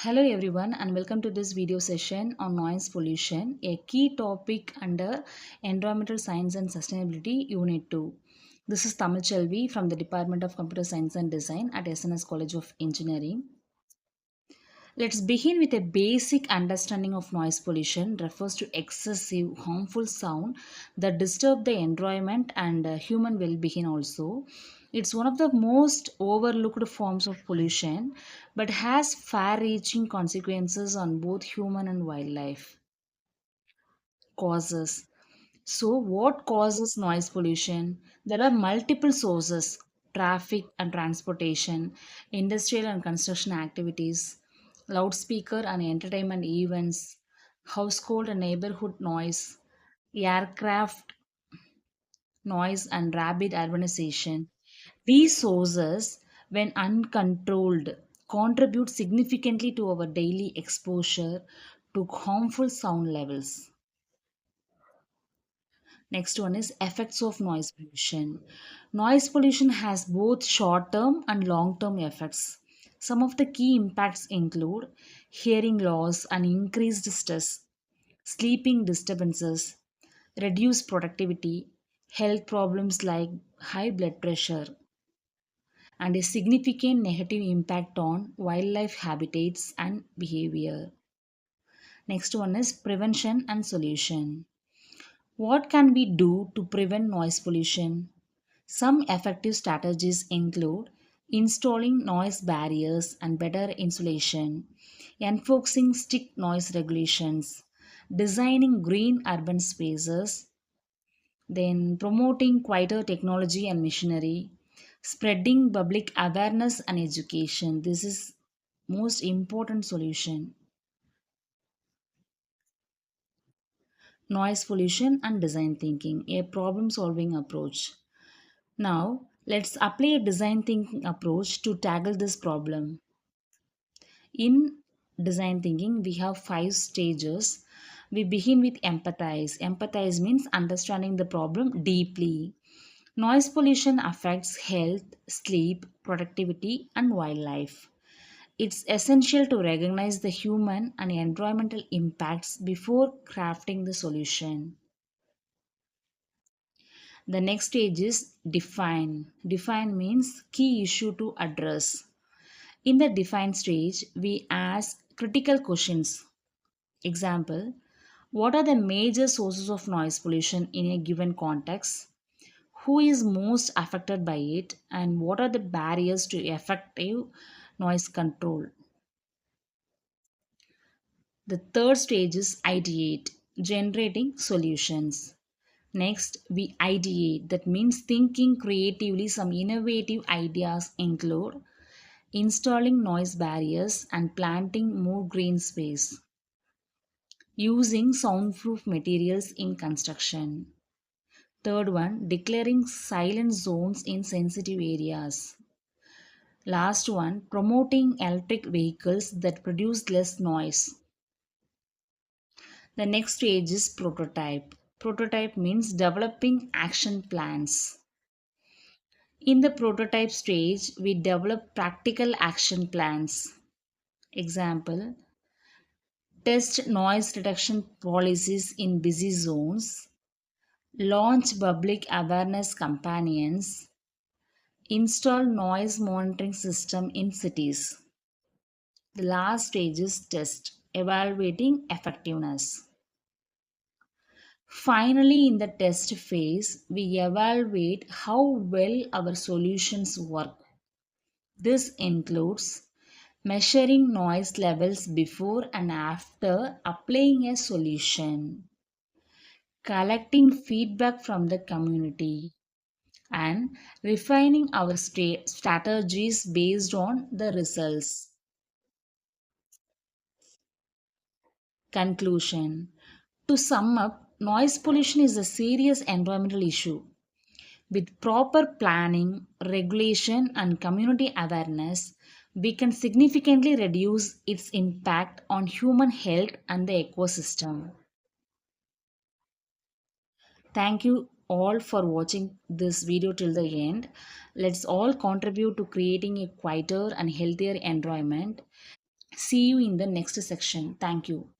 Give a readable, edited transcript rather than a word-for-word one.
Hello everyone and welcome to this video session on noise pollution, a key topic under Environmental Science and Sustainability Unit 2. This is Tamil Chelvi from the Department of Computer Science and Design at SNS College of Engineering. Let's begin with a basic understanding of noise pollution refers to excessive harmful sound that disturb the environment and human well-being also. It's one of the most overlooked forms of pollution but has far-reaching consequences on both human and wildlife. Causes. So, what causes noise pollution? There are multiple sources: traffic and transportation, industrial and construction activities, loudspeaker and entertainment events, household and neighborhood noise, aircraft noise, and rapid urbanization. These sources, when uncontrolled, contribute significantly to our daily exposure to harmful sound levels. Next one is effects of noise pollution. Noise pollution has both short term and long term effects. Some of the key impacts include hearing loss and increased stress, sleeping disturbances, reduced productivity, health problems like high blood pressure, and a significant negative impact on wildlife habitats and behavior. Next one is prevention and solution. What can we do to prevent noise pollution? Some effective strategies include installing noise barriers and better insulation, enforcing strict noise regulations, designing green urban spaces, then promoting quieter technology and machinery, spreading public awareness and education. This is most important solution. Noise pollution and design thinking, a problem solving approach. Now, let's apply a design thinking approach to tackle this problem. In design thinking, we have five stages. We begin with empathize. Empathize means understanding the problem deeply. Noise pollution affects health, sleep, productivity, and wildlife. It's essential to recognize the human and environmental impacts before crafting the solution. The next stage is define. Define means key issue to address. In the define stage, we ask critical questions. Example: what are the major sources of noise pollution in a given context? Who is most affected by it? And what are the barriers to effective noise control? The third stage is ideate, generating solutions. Next, we ideate, that means thinking creatively. Some innovative ideas include installing noise barriers and planting more green space, using soundproof materials in construction. Third one, declaring silent zones in sensitive areas. Last one, promoting electric vehicles that produce less noise. The next stage is prototype. Prototype means developing action plans. In the prototype stage, we develop practical action plans. Example: test noise reduction policies in busy zones, launch public awareness campaigns, install noise monitoring system in cities. The last stage is test, evaluating effectiveness. Finally, in the test phase, we evaluate how well our solutions work. This includes measuring noise levels before and after applying a solution, collecting feedback from the community, and refining our strategies based on the results. Conclusion: to sum up, noise pollution is a serious environmental issue. With proper planning, regulation, and community awareness, we can significantly reduce its impact on human health and the ecosystem. Thank you all for watching this video till the end. Let's all contribute to creating a quieter and healthier environment. See you in the next section. Thank you.